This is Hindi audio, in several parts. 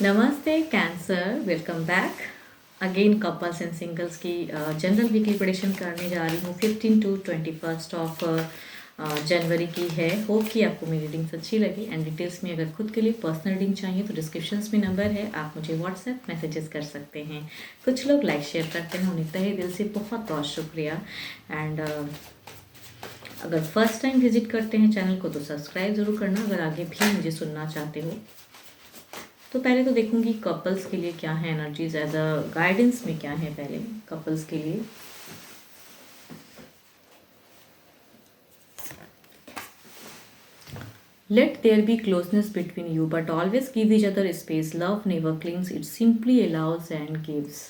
नमस्ते cancer, welcome back again. Couples and singles की जनरल वीकली प्रेडिक्शन करने जा रही हूँ। 15 टू 21 ऑफ जनवरी की है। होप कि आपको मेरी रीडिंग्स अच्छी लगी। एंड डिटेल्स में अगर खुद के लिए पर्सनल रीडिंग चाहिए तो डिस्क्रिप्शंस में नंबर है, आप मुझे व्हाट्सएप मैसेजेस कर सकते हैं। कुछ लोग लाइक शेयर करते हैं, उन्हें तहे दिल से बहुत बहुत शुक्रिया। एंड अगर फर्स्ट टाइम विजिट करते हैं चैनल को तो सब्सक्राइब ज़रूर करना, अगर आगे भी मुझे सुनना चाहते हो। तो पहले तो देखूंगी कपल्स के लिए क्या है एनर्जीज, एज अ गाइडेंस में क्या है पहले कपल्स के लिए। Let there be closeness between you but always give each other space. Love never clings, it simply allows and gives.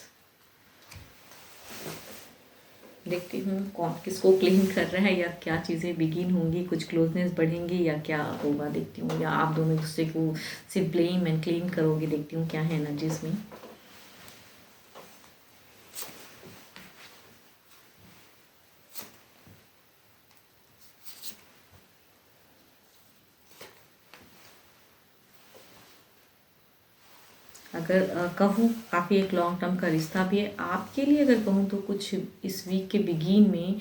देखती हूँ कौन किसको क्लीन कर रहा है, या क्या चीज़ें बिगिन होंगी, कुछ क्लोजनेस बढ़ेंगी या क्या होगा देखती हूँ, या आप दोनों एक दूसरे को सिर्फ ब्लेम एंड क्लीन करोगे। देखती हूँ क्या है एनर्जीज में। अगर कहूँ काफ़ी एक लॉन्ग टर्म का रिश्ता भी है आपके लिए। अगर कहूँ तो कुछ इस वीक के बिगिन में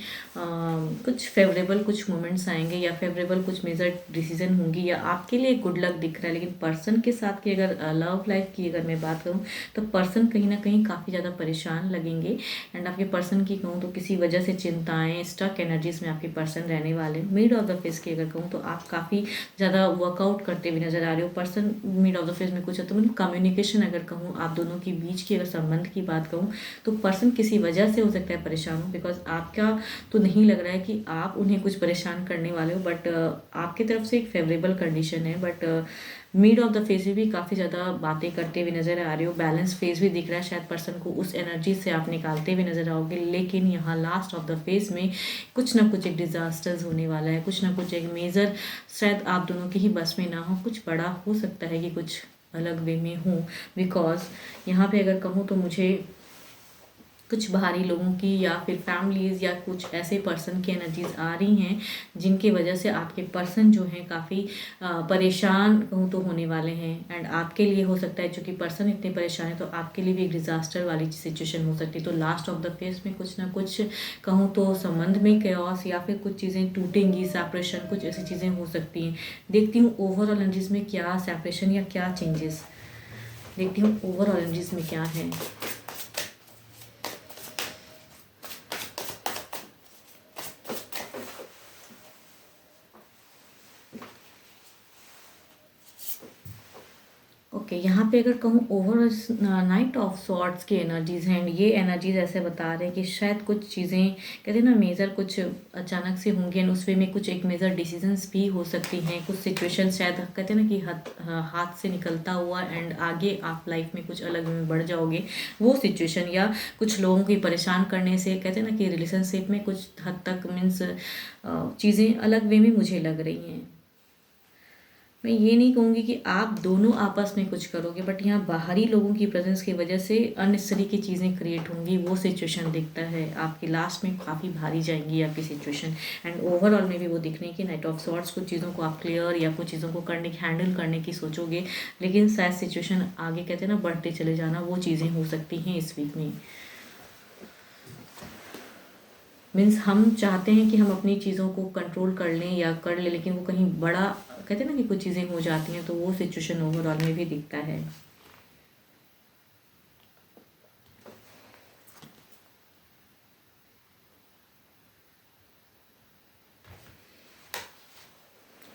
कुछ फेवरेबल कुछ मोमेंट्स आएंगे, या फेवरेबल कुछ मेजर डिसीजन होंगी, या आपके लिए गुड लक दिख रहा है। लेकिन पर्सन के साथ की अगर लव लाइफ की अगर मैं बात करूँ तो पर्सन कहीं ना कहीं काफ़ी ज़्यादा परेशान लगेंगे। एंड आपके पर्सन की कहूँ तो किसी वजह से चिंताएँ स्टक एनर्जीज में आपके पर्सन रहने वाले। मिड ऑफ द फेस की अगर कहूँ तो आप काफ़ी ज़्यादा वर्कआउट करते हुए नजर आ रहे हो। Person mid of the face में कुछ है तो मतलब कम्युनिकेशन अगर कहूँ आप दोनों के बीच की अगर संबंध की बात कहूँ तो पर्सन किसी वजह से हो सकता है परेशान हो। बिकॉज आपका तो नहीं लग रहा है कि आप उन्हें कुछ परेशान करने वाले हो, बट आपकी तरफ से एक फेवरेबल कंडीशन है। But mid of the phase में भी काफ़ी ज़्यादा बातें करते हुए नजर आ रहे हो। बैलेंस फेज भी दिख रहा है, शायद पर्सन को उस एनर्जी से आप निकालते हुए नजर आओगे। लेकिन यहाँ लास्ट ऑफ द फेज में कुछ ना कुछ एक डिजास्टर्स होने वाला है, कुछ ना कुछ एक मेजर शायद आप दोनों के ही बस में ना हो। कुछ बड़ा हो सकता है कि कुछ अलग वे में हूँ। बिकॉज यहाँ पे अगर कहूँ तो मुझे कुछ बाहरी लोगों की या फिर फैमिलीज़ या कुछ ऐसे पर्सन की एनर्जीज आ रही हैं जिनकी वजह से आपके पर्सन जो हैं काफ़ी परेशान कहूँ तो होने वाले हैं। एंड आपके लिए हो सकता है क्योंकि पर्सन इतने परेशान है तो आपके लिए भी एक डिजास्टर वाली सिचुएशन हो सकती है। तो लास्ट ऑफ द फेस में कुछ ना कुछ कहूँ तो संबंध में केओस या फिर कुछ चीज़ें टूटेंगी, सेपरेशन, कुछ ऐसी चीज़ें हो सकती हैं। देखती हूँ ओवरऑल एनर्जीज में क्या सेपरेशन या क्या चेंजेस। देखती हूँ ओवरऑल एनर्जीज में क्या है। ओके यहाँ पे अगर कहूँ ओवर नाइट ऑफ सॉर्ट्स की एनर्जीज हैं। ये एनर्जीज ऐसे बता रहे हैं कि शायद कुछ चीज़ें कहते हैं ना मेजर कुछ अचानक से होंगी, एंड उस वे में कुछ एक मेजर डिसीजंस भी हो सकती हैं। कुछ सिचुएशन शायद कहते हैं ना कि हाथ से निकलता हुआ एंड आगे आप लाइफ में कुछ अलग में बढ़ जाओगे वो सिचुएशन। या कुछ लोगों की परेशान करने से कहते हैं ना कि रिलेशनशिप में कुछ हद तक मीन्स चीज़ें अलग वे में मुझे लग रही हैं। मैं ये नहीं कहूँगी कि आप दोनों आपस में कुछ करोगे, बट यहाँ बाहरी लोगों की प्रेजेंस की वजह से अननेसेसरी की चीज़ें क्रिएट होंगी। वो सिचुएशन दिखता है आपकी लास्ट में काफ़ी भारी जाएंगी आपकी सिचुएशन। एंड ओवरऑल में भी वो दिख रही है कि नाइट ऑफ सॉर्ट्स कुछ चीज़ों को आप क्लियर या कुछ चीज़ों को करने हैंडल करने की सोचोगे, लेकिन शायद सिचुएशन आगे कहते हैं ना बढ़ते चले जाना, वो चीज़ें हो सकती हैं इस वीक में। मीन्स हम चाहते हैं कि हम अपनी चीज़ों को कंट्रोल कर लें या कर लें, लेकिन वो कहीं बड़ा कहते हैं ना कि कुछ चीज़ें हो जाती हैं, तो वो सिचुएशन ओवरऑल में भी दिखता है।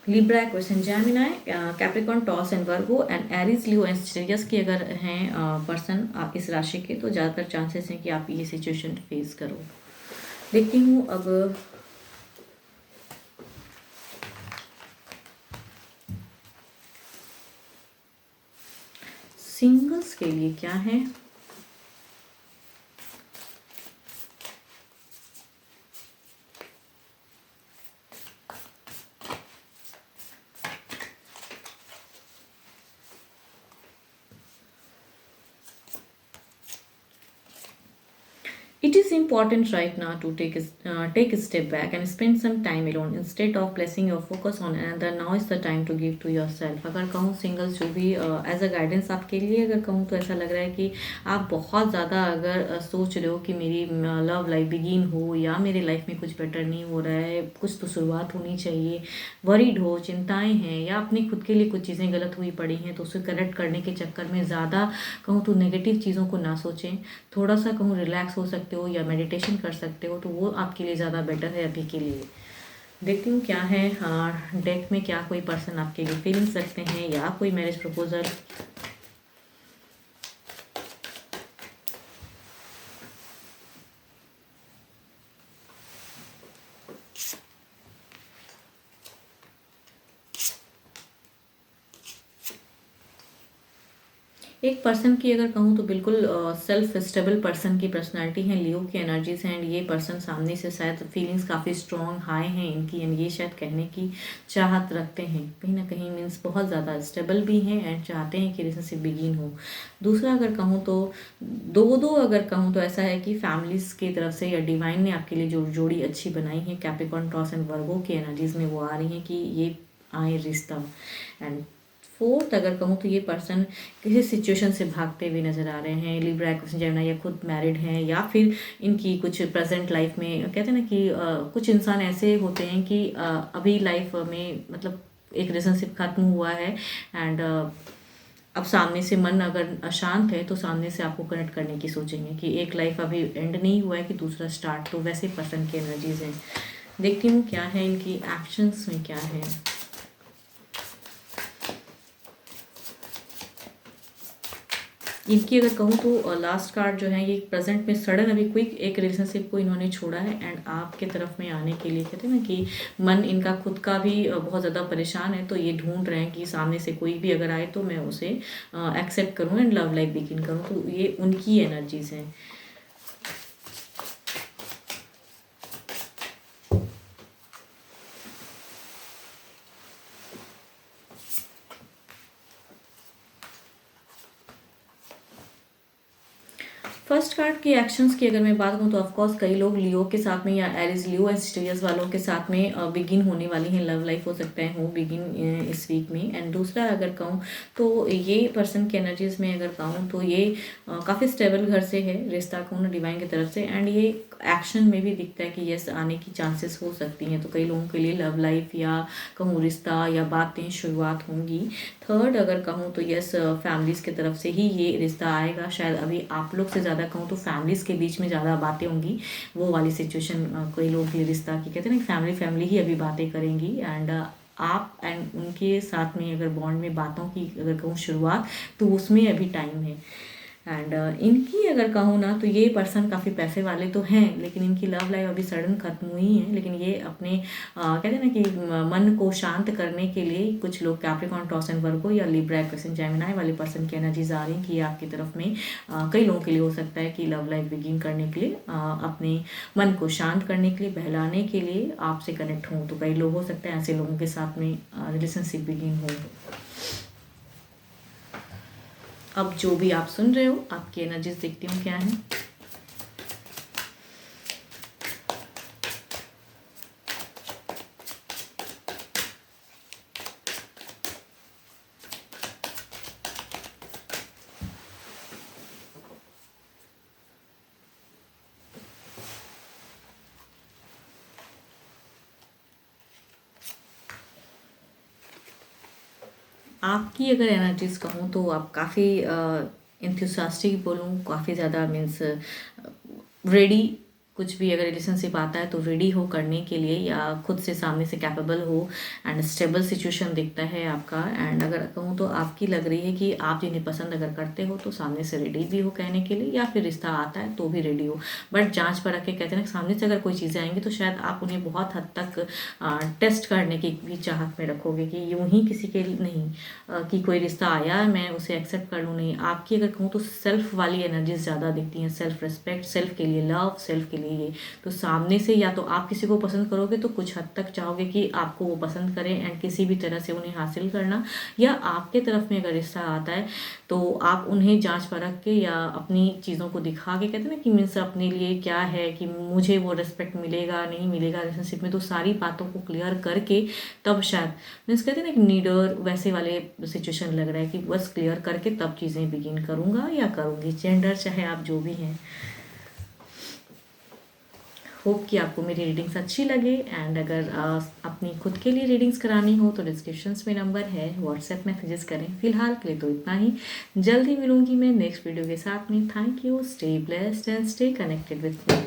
Libra, question Gemini, Capricorn, Taurus and Virgo and Aries, Leo and Sagittarius की अगर हैं पर्सन इस राशि के, तो ज़्यादातर चांसेस हैं कि आप ये सिचुएशन फेस करो। देखती हूँ अब सिंगल्स के लिए क्या है। It is important right now to take a step back and spend some time alone instead of placing your focus on another. Now is the time to give to yourself. अगर कहूँ सिंगल्स जो भी एज अ गाइडेंस आपके लिए अगर कहूँ तो ऐसा लग रहा है कि आप बहुत ज़्यादा अगर सोच रहे हो कि मेरी लव लाइफ बिगिन हो या मेरे लाइफ में कुछ बेटर नहीं हो रहा है, कुछ तो शुरुआत होनी चाहिए, वरीड हो, चिंताएं हैं या अपने खुद के लिए कुछ चीज़ें गलत हुई पड़ी हैं, तो उसे करेक्ट करने के चक्कर में ज़्यादा कहूँ तो नेगेटिव चीज़ों को ना सोचें। थोड़ा सा कहूँ रिलैक्स हो सकते हो या मेडिटेशन कर सकते हो, तो वो आपके लिए ज़्यादा बेटर है अभी के लिए। देखती हूँ क्या है डेक में, क्या कोई पर्सन आपके लिए फीलिंग्स रखते हैं या कोई मैरिज प्रपोजल। एक पर्सन की अगर कहूँ तो बिल्कुल सेल्फ स्टेबल पर्सन की पर्सनालिटी है, लियो की एनर्जीज हैं, एंड ये पर्सन सामने से शायद फीलिंग्स काफ़ी स्ट्रॉन्ग हाई हैं इनकी, एंड ये शायद कहने की चाहत रखते हैं कहीं ना कहीं, मीन्स बहुत ज़्यादा स्टेबल भी हैं एंड चाहते हैं कि रिलेशनशिप बिगिन हो। दूसरा अगर कहूँ तो दो अगर कहूँ तो ऐसा है कि फैमिलीज़ की तरफ से या डिवाइन ने आपके लिए जो जोड़ी अच्छी बनाई है, कैप्रिकॉर्न, टॉरस एंड वर्गो की एनर्जीज में वो आ रही हैं कि ये आए रिश्ता। एंड फोर्थ अगर कहूँ तो ये पर्सन किसी सिचुएशन से भागते हुए नजर आ रहे हैं, लिब्रा, एक्वेरियस, जेमिनी, या खुद मैरिड हैं या फिर इनकी कुछ प्रेजेंट लाइफ में कहते हैं ना कि कुछ इंसान ऐसे होते हैं कि अभी लाइफ में मतलब एक रिलेशनशिप खत्म हुआ है एंड अब सामने से मन अगर अशांत है तो सामने से आपको कनेक्ट करने की सोचेंगे कि एक लाइफ अभी एंड नहीं हुआ है कि दूसरा स्टार्ट, तो वैसे पर्सन की एनर्जीज हैं। देखती हूँ क्या है इनकी एक्शंस में क्या है। इनकी अगर कहूँ तो लास्ट कार्ड जो है ये प्रेजेंट में सडन अभी क्विक एक रिलेशनशिप को इन्होंने छोड़ा है एंड आपके तरफ में आने के लिए कहते हैं ना कि मन इनका खुद का भी बहुत ज़्यादा परेशान है, तो ये ढूंढ रहे हैं कि सामने से कोई भी अगर आए तो मैं उसे एक्सेप्ट करूँ एंड लव लाइफ बिगिन करूँ, तो ये उनकी एनर्जीज हैं। फर्स्ट कार्ड के एक्शंस की अगर मैं बात करूँ तो ऑफकोर्स कई लोग लियो के साथ में या एरिस, लियो एंड स्टीरियस वालों के साथ में बिगिन होने वाली हैं, लव लाइफ हो सकता है हो बिगिन इस वीक में। एंड दूसरा अगर कहूँ तो ये पर्सन की एनर्जीज में अगर कहूँ तो ये काफ़ी स्टेबल घर से है, रिश्ता कहूँ ना डिवाइन की तरफ से, एंड ये एक्शन में भी दिखता है कि यस आने की चांसेस हो सकती हैं, तो कई लोगों के लिए लव लाइफ या कहूँ रिश्ता या बातें शुरुआत होंगी। थर्ड अगर कहूँ तो यस फैमिलीज़ की तरफ से ही ये रिश्ता आएगा, शायद अभी आप लोग से ज़्यादा कहूँ तो फैमिलीज़ के बीच में ज़्यादा बातें होंगी, वो वाली सिचुएशन कोई लोग के रिश्ता की कहते हैं ना फैमिली ही अभी बातें करेंगी एंड आप एंड उनके साथ में अगर बॉन्ड में बातों की अगर कहूँ शुरुआत, तो उसमें अभी टाइम है। एंड इनकी अगर कहूँ ना तो ये पर्सन काफ़ी पैसे वाले तो हैं, लेकिन इनकी लव लाइफ अभी सडन खत्म हुई है, लेकिन ये अपने कहते हैं ना कि मन को शांत करने के लिए कुछ लोग कैप्रिकॉर्न, टॉरस एंड वर्गो या लिब्रा, एक्वेरियस, जेमिनी वाले पर्सन की एनर्जीज आ रही कि ये आपकी तरफ में कई लोगों के लिए हो सकता है कि लव लाइफ बिगिन करने के लिए अपने मन को शांत करने के लिए, बहलाने के लिए आपसे कनेक्ट हों, तो कई लोग हो सकते हैं ऐसे लोगों के साथ में रिलेशनशिप बिगिन हो। अब जो भी आप सुन रहे हो आपकी एनर्जीज देखती हूँ क्या है। आपकी अगर एनर्जीज कहूँ तो आप काफ़ी इंथुसियास्टिक बोलूँ, काफ़ी ज़्यादा मीन्स रेडी, कुछ भी अगर रिलेशनशिप आता है तो रेडी हो करने के लिए या खुद से सामने से कैपेबल हो एंड स्टेबल सिचुएशन दिखता है आपका। एंड अगर कहूँ तो आपकी लग रही है कि आप जिन्हें पसंद अगर करते हो तो सामने से रेडी भी हो कहने के लिए, या फिर रिश्ता आता है तो भी रेडी हो, बट जांच परख के कहते हैं ना सामने से अगर कोई चीज़ें आएंगी तो शायद आप उन्हें बहुत हद तक टेस्ट करने की भी चाहत में रखोगे कि यूं ही किसी के नहीं कि कोई रिश्ता आया मैं उसे एक्सेप्ट कर लूँ, नहीं। आपकी अगर कहूँ तो सेल्फ वाली एनर्जीज ज़्यादा दिखती हैं, सेल्फ रिस्पेक्ट, सेल्फ के लिए लव, सेल्फ के लिए ये। तो सामने से या तो आप किसी को पसंद करोगे तो कुछ हद तक चाहोगे कि आपको वो पसंद करें एंड किसी भी तरह से उन्हें हासिल करना, या आपके तरफ में अगर रिश्ता आता है तो आप उन्हें जांच परख के या अपनी चीज़ों को दिखा के, कहते हैं ना कि मीन्स अपने लिए क्या है कि मुझे वो रिस्पेक्ट मिलेगा नहीं मिलेगा रिलेशनशिप में, तो सारी बातों को क्लियर करके तब शायद मीन्स कहते हैं ना कि नीडर वैसे वाले सिचुएशन लग रहा है कि बस क्लियर करके तब चीज़ें बिगिन करूँगा या करूँगी, जेंडर चाहे आप जो भी हैं। होप कि आपको मेरी रीडिंग्स अच्छी लगे एंड अगर अपनी खुद के लिए रीडिंग्स करानी हो तो डिस्क्रिप्शंस में नंबर है, व्हाट्सएप मैसेजेस करें। फिलहाल के लिए तो इतना ही, जल्दी मिलूंगी मैं नेक्स्ट वीडियो के साथ में। Thank you, stay blessed and stay connected with me.